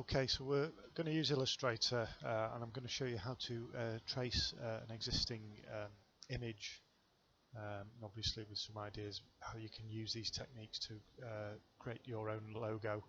Okay, so we're going to use Illustrator and I'm going to show you how to trace an existing image, obviously with some ideas how you can use these techniques to create your own logo.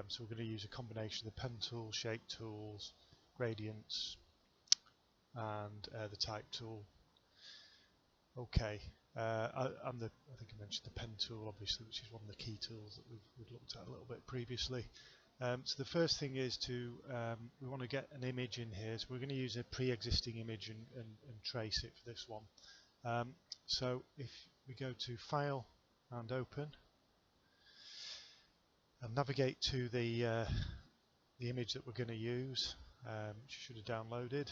So we're going to use a combination of the pen tool, shape tools, gradients and the type tool. Okay, I think I mentioned the pen tool obviously, which is one of the key tools that we've looked at a little bit previously. So the first thing is we want to get an image in here, so we're going to use a pre-existing image and trace it for this one. So if we go to File and Open and navigate to the image that we're going to use, which you should have downloaded.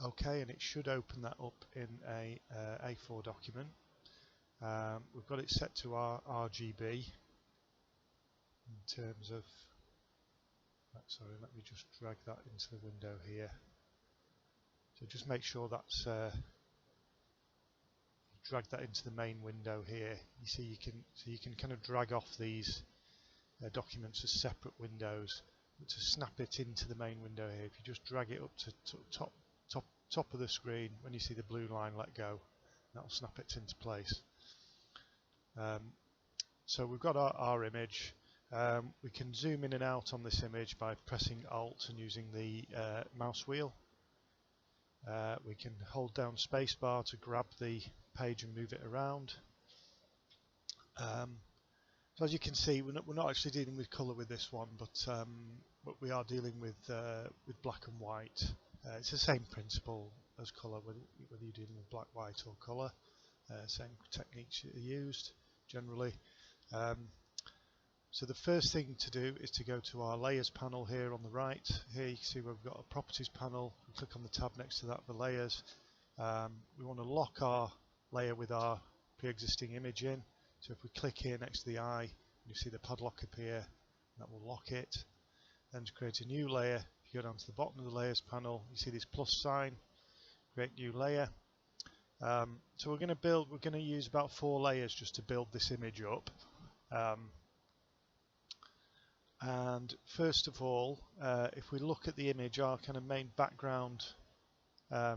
Okay, and it should open that up in a A4 document. We've got it set to our RGB. In terms of, sorry, let me just drag that into the window here. So just make sure that's drag that into the main window here. You see, you can kind of drag off these documents as separate windows. But to snap it into the main window here, if you just drag it up to top of the screen, when you see the blue line, let go. That'll snap it into place. So we've got our image. We can zoom in and out on this image by pressing Alt and using the mouse wheel. We can hold down spacebar to grab the page and move it around. So as you can see, we're not actually dealing with colour with this one, but we are dealing with black and white. It's the same principle as colour, whether you're dealing with black, white or colour. Same techniques are used generally. So the first thing to do is to go to our layers panel here on the right. Here you can see we've got a properties panel. We click on the tab next to that for layers. We want to lock our layer with our pre-existing image in. So if we click here next to the eye, you see the padlock appear. That will lock it. Then to create a new layer, if you go down to the bottom of the layers panel, you see this plus sign. Create new layer. So we're going to use about 4 layers just to build this image up. And first of all, if we look at the image, our kind of main background, the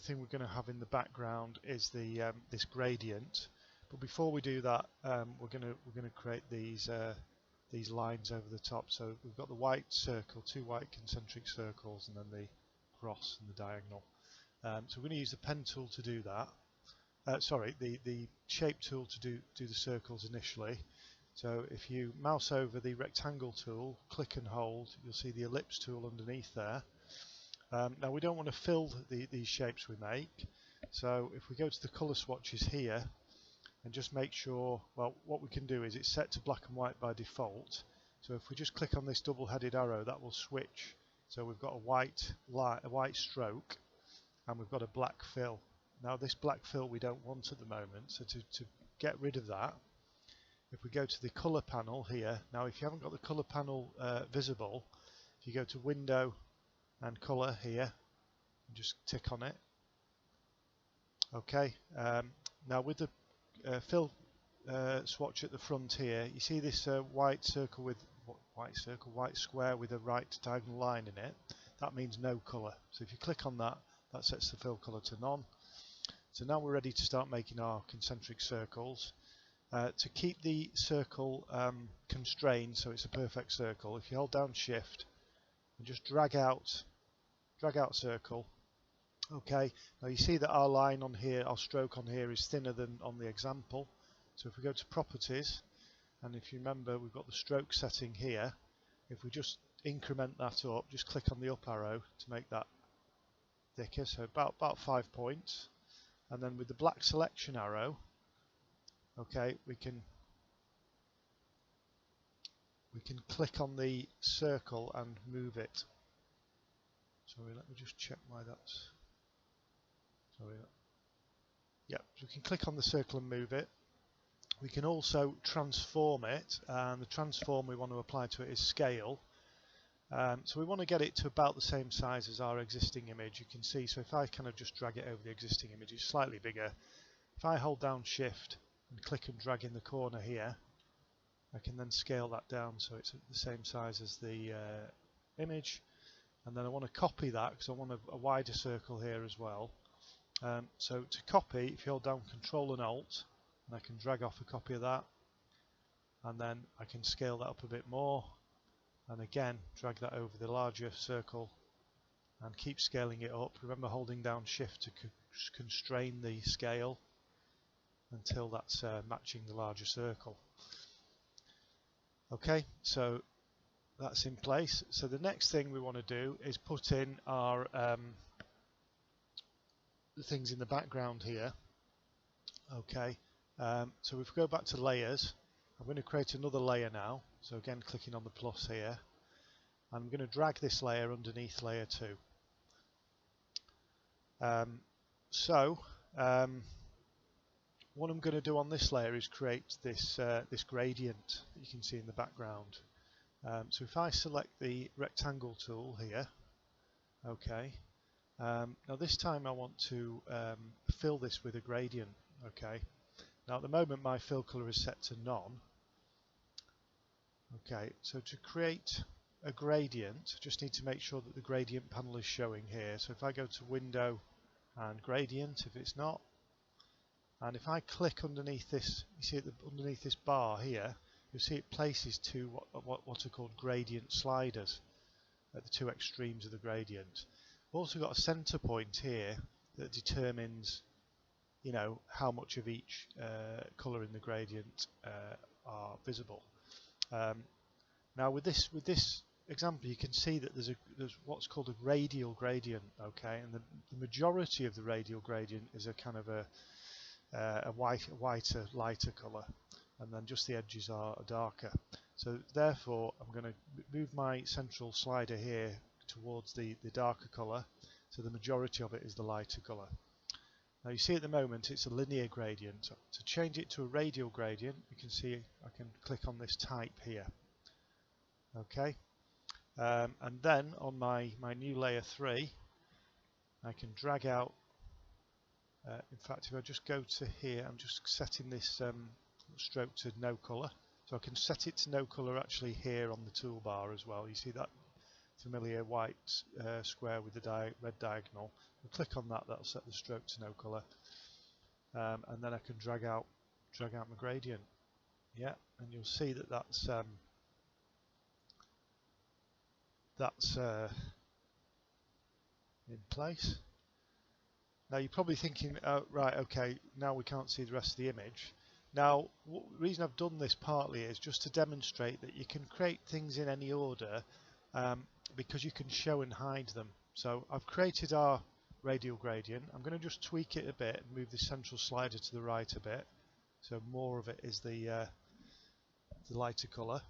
thing we're going to have in the background is the this gradient. But before we do that, we're going to create these lines over the top. So we've got the white circle, 2 white concentric circles, and then the cross and the diagonal. So we're going to use the pen tool to do that. Sorry, the shape tool to do the circles initially. So if you mouse over the rectangle tool, click and hold, you'll see the ellipse tool underneath there. Now we don't want to fill these shapes we make, so if we go to the colour swatches here and just make sure, well, what we can do is it's set to black and white by default, so if we just click on this double-headed arrow, that will switch. So we've got a white stroke and we've got a black fill. Now this black fill we don't want at the moment, so to get rid of that, if we go to the colour panel here, now if you haven't got the colour panel visible, if you go to Window and Colour here, and just tick on it. Okay, now with the fill swatch at the front here, you see this white square with a right diagonal line in it. That means no colour. So if you click on that, that sets the fill colour to none. So now we're ready to start making our concentric circles. To keep the circle constrained so it's a perfect circle, if you hold down Shift and just drag out circle. Okay, now you see that our line on here, our stroke on here is thinner than on the example. So if we go to Properties, and if you remember we've got the stroke setting here, if we just increment that up, just click on the up arrow to make that thicker, so about 5 points, and then with the black selection arrow, okay, we can click on the circle and move it. Sorry, let me just check why that's. Sorry. Yeah, so we can click on the circle and move it. We can also transform it, and the transform we want to apply to it is scale. So we want to get it to about the same size as our existing image. You can see, so if I kind of just drag it over the existing image, it's slightly bigger. If I hold down Shift and click and drag in the corner here, I can then scale that down so it's the same size as the image, and then I want to copy that because I want a wider circle here as well. So to copy, if you hold down Control and Alt, and I can drag off a copy of that, and then I can scale that up a bit more, and again drag that over the larger circle and keep scaling it up. Remember holding down Shift to constrain the scale until that's matching the larger circle. Okay, so that's in place. So the next thing we want to do is put in our the things in the background here. Okay, so if we go back to layers, I'm going to create another layer now. So again, clicking on the plus here, I'm going to drag this layer underneath layer 2. What I'm going to do on this layer is create this this gradient that you can see in the background. So if I select the rectangle tool here, okay, now this time I want to fill this with a gradient. Okay, now at the moment my fill color is set to none. Okay, so to create a gradient, I just need to make sure that the gradient panel is showing here. So if I go to Window and Gradient, if it's not, and if I click underneath this, you see underneath this bar here, you'll see it places two what are called gradient sliders at the two extremes of the gradient. We've also got a center point here that determines, you know, how much of each color in the gradient are visible. Now with this example, you can see that there's what's called a radial gradient, okay, and the majority of the radial gradient is a kind of a whiter, lighter colour, and then just the edges are darker. So therefore, I'm going to move my central slider here towards the darker colour, so the majority of it is the lighter colour. Now you see at the moment it's a linear gradient. To change it to a radial gradient, you can see I can click on this type here. Okay, and then on my new layer 3, I can drag out. In fact, if I just go to here, I'm just setting this stroke to no colour. So I can set it to no colour actually here on the toolbar as well. You see that familiar white square with the red diagonal. I'll click on that, that'll set the stroke to no colour. And then I can drag out my gradient. Yeah, and you'll see that that's in place. Now you're probably thinking, oh, right, okay, now we can't see the rest of the image. Now, the reason I've done this partly is just to demonstrate that you can create things in any order because you can show and hide them. So I've created our radial gradient. I'm going to just tweak it a bit and move the central slider to the right a bit. So more of it is the lighter colour.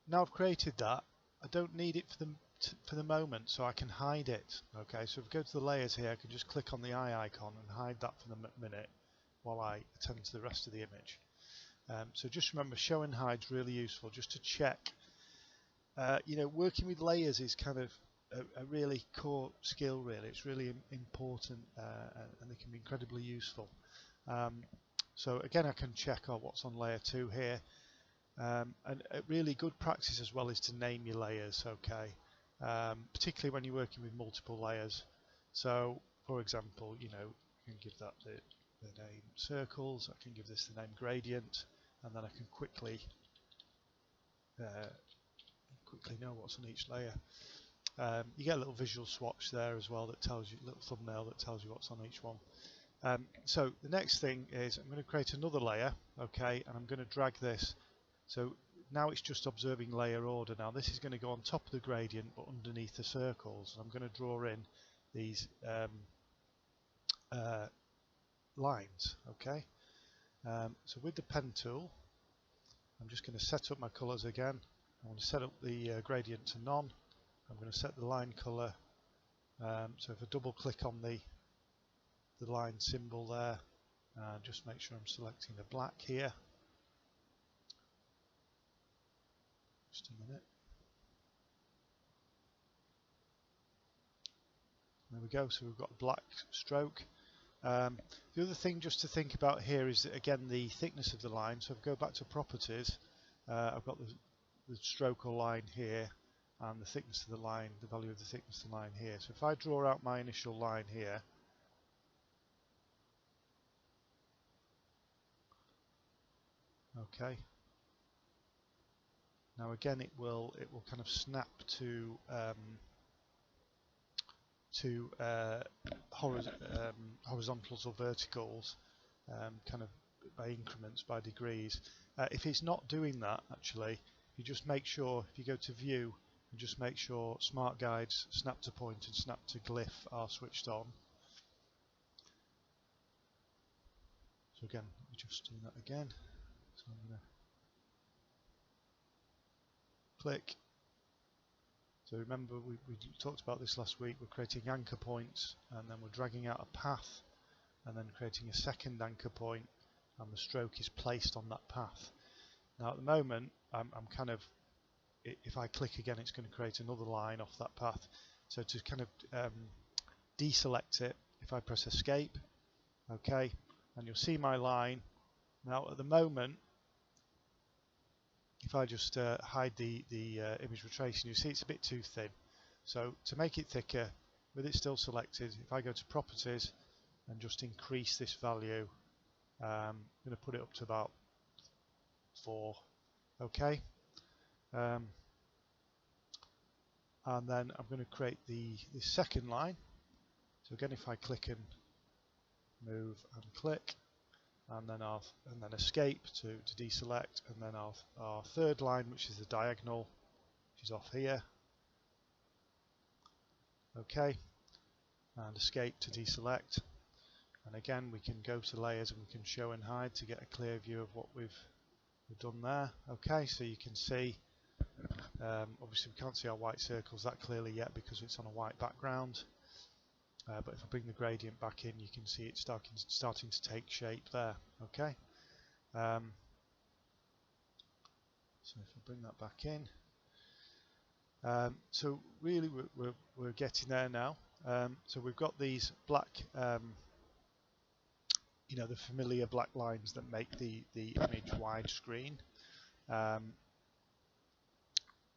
Now I've created that, I don't need it for the moment, so I can hide it. Okay, so if I go to the layers here, I can just click on the eye icon and hide that for the minute while I attend to the rest of the image. So just remember, show and hide is really useful just to check. You know, working with layers is kind of a really core skill, really. It's really important and they can be incredibly useful. So again, I can check what's on layer 2 here. And a really good practice as well is to name your layers, okay, particularly when you're working with multiple layers. So for example, you know, you can give that the name circles, I can give this the name gradient, and then I can quickly know what's on each layer. You get a little visual swatch there as well that tells you, a little thumbnail that tells you what's on each one. So the next thing is I'm going to create another layer, okay, and I'm going to drag this. So now it's just observing layer order. Now this is going to go on top of the gradient but underneath the circles. And I'm going to draw in these lines, okay. So with the pen tool, I'm just going to set up my colours again. I want to set up the gradient to none. I'm going to set the line colour. So if I double click on the line symbol there, just make sure I'm selecting the black here. Just a minute. There we go, so we've got a black stroke. The other thing just to think about here is that, again, the thickness of the line. So if I go back to properties, I've got the stroke or line here, and the thickness of the line, the value of the thickness of the line here. So if I draw out my initial line here, okay. Now again, it will kind of snap to horizontals or verticals, kind of by increments, by degrees. If it's not doing that, actually, you just make sure, if you go to view, and just make sure Smart Guides, snap to point and snap to glyph are switched on. So again, let me just do that again. So I'm going to click. So remember, we talked about this last week. We're creating anchor points, and then we're dragging out a path, and then creating a second anchor point, and the stroke is placed on that path. Now at the moment, I'm kind of, if I click again, it's going to create another line off that path. So to kind of deselect it, if I press escape, okay, and you'll see my line. Now at the moment, if I just hide the image retracing, you see it's a bit too thin. So to make it thicker, with it still selected, if I go to properties and just increase this value, I'm going to put it up to about 4, okay. And then I'm going to create the second line. So again, if I click and move and click, and then escape to deselect, and then our third line, which is the diagonal, which is off here, okay, and escape to deselect, and again we can go to layers and we can show and hide to get a clear view of what we've done there. Okay, so you can see, obviously we can't see our white circles that clearly yet because it's on a white background. But if I bring the gradient back in, you can see it's starting to take shape there. Okay. So if I bring that back in, so really we're getting there now. So we've got these black, the familiar black lines that make the image widescreen.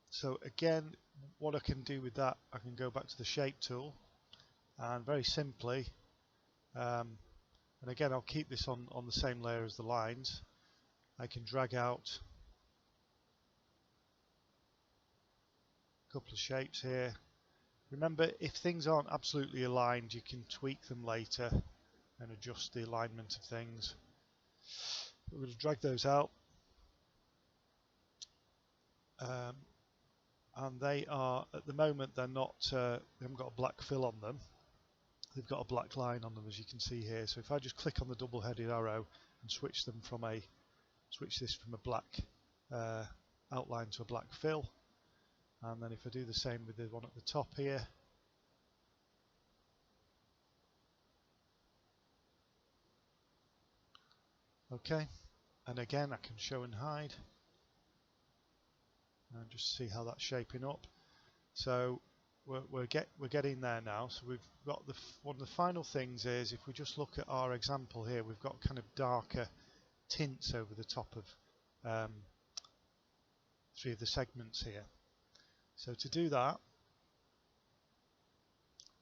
So again, what I can do with that, I can go back to the shape tool. And very simply, and again I'll keep this on the same layer as the lines, I can drag out a couple of shapes here. Remember, if things aren't absolutely aligned, you can tweak them later and adjust the alignment of things. We're going to drag those out, and they are, at the moment, they're not, they haven't got a black fill on them. They've got a black line on them, as you can see here. So if I just click on the double-headed arrow and switch this from a black outline to a black fill, and then if I do the same with the one at the top here, okay, and again I can show and hide and just see how that's shaping up. So we're getting there now. So we've got one of the final things is, if we just look at our example here, we've got kind of darker tints over the top of 3 of the segments here. So to do that,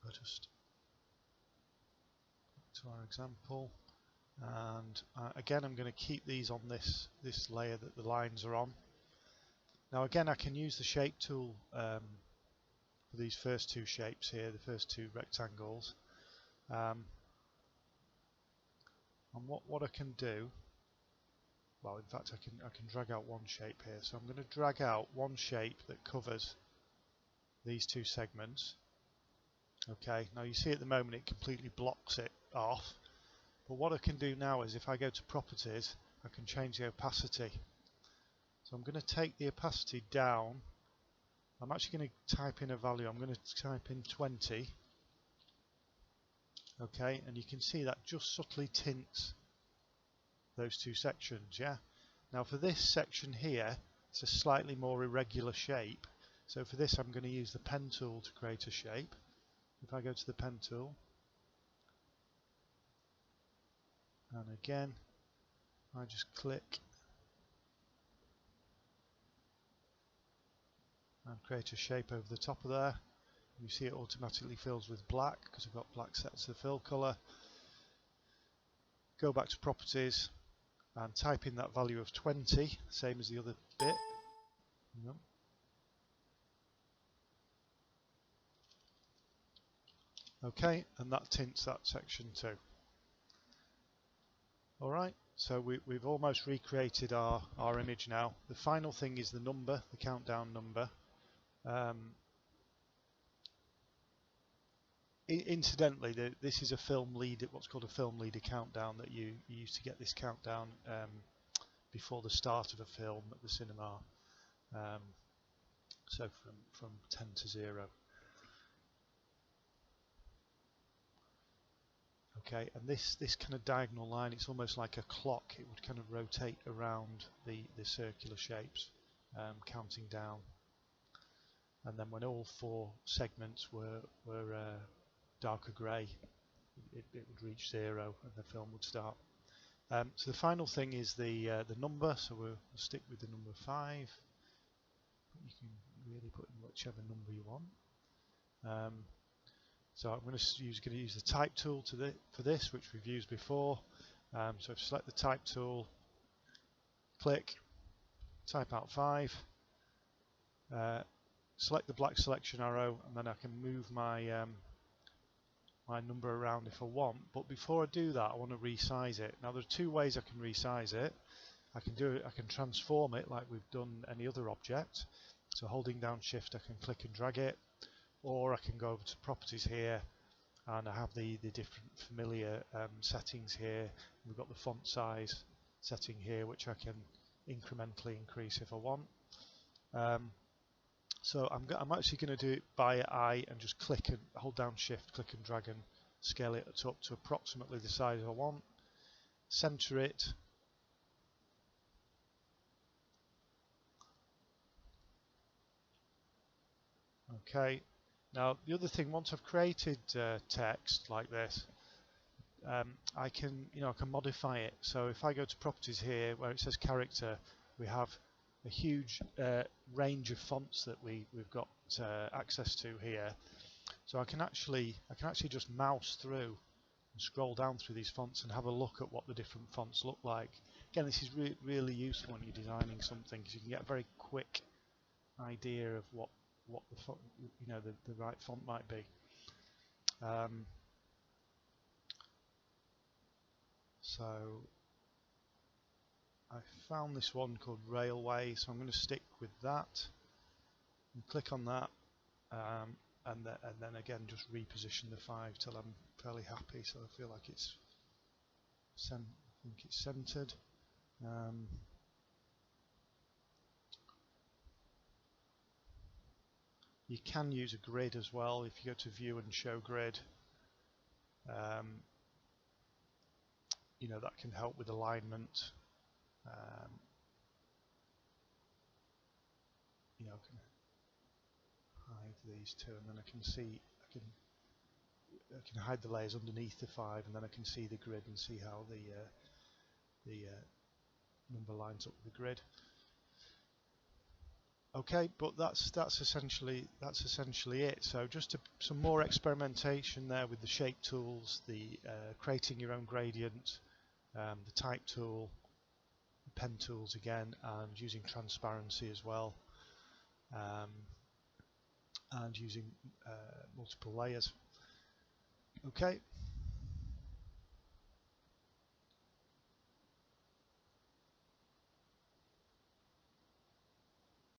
I'll just to our example, and again I'm going to keep these on this layer that the lines are on. Now again, I can use the shape tool for these first 2 shapes here, the first 2 rectangles, and what I can do, well, in fact I can drag out one shape here. So I'm going to drag out one shape that covers these 2 segments. Okay, now you see at the moment it completely blocks it off, but what I can do now is, if I go to properties, I can change the opacity. So I'm going to take the opacity down. I'm actually going to type in a value. I'm going to type in 20. Okay, and you can see that just subtly tints those 2 sections. Yeah. Now for this section here, it's a slightly more irregular shape. So for this, I'm going to use the pen tool to create a shape. If I go to the pen tool, And again, I just click and create a shape over the top of there. You see it automatically fills with black because I've got black set as the fill colour. Go back to properties and type in that value of 20, same as the other bit. Yep. Okay, and that tints that section too. Alright, so we've almost recreated our image now. The final thing is the number, the countdown number. Incidentally, this is a film leader, what's called a film leader countdown, that you use to get this countdown before the start of a film at the cinema. So from 10 to 0. Okay, and this kind of diagonal line, it's almost like a clock. It would kind of rotate around the circular shapes, counting down. And then when all 4 segments were darker grey, it would reach 0 and the film would start. So the final thing is the number. So we'll stick with the number 5. You can really put in whichever number you want. So I'm going to use the type tool for this, which we've used before. So select the type tool, click, type out 5, select the black selection arrow, and then I can move my my number around if I want. But before I do that, I want to resize it. Now there are 2 ways I can resize it. I can transform it like we've done any other object. So holding down Shift, I can click and drag it, or I can go over to properties here, and I have the different familiar settings here. We've got the font size setting here, which I can incrementally increase if I want. So I'm actually going to do it by eye and just click and hold down Shift, click and drag and scale it up to approximately the size I want. Center it. Okay. Now the other thing, once I've created text like this, I can modify it. So if I go to properties here where it says character, we have a huge range of fonts that we've got access to here. So I can actually just mouse through and scroll down through these fonts and have a look at what the different fonts look like. Again, this is really useful when you're designing something, because you can get a very quick idea of what the right font might be. So I found this one called Railway, so I'm going to stick with that and click on that, and then again just reposition the 5 till I'm fairly happy, so I feel like it's centered. You can use a grid as well. If you go to View and Show Grid, that can help with alignment. I can hide these 2, and then I can see I can hide the layers underneath the 5, and then I can see the grid and see how the number lines up with the grid. Okay, but that's essentially it. So just some more experimentation there with the shape tools, the creating your own gradient, the type tool, the pen tools again, and using transparency as well, and using multiple layers. Okay,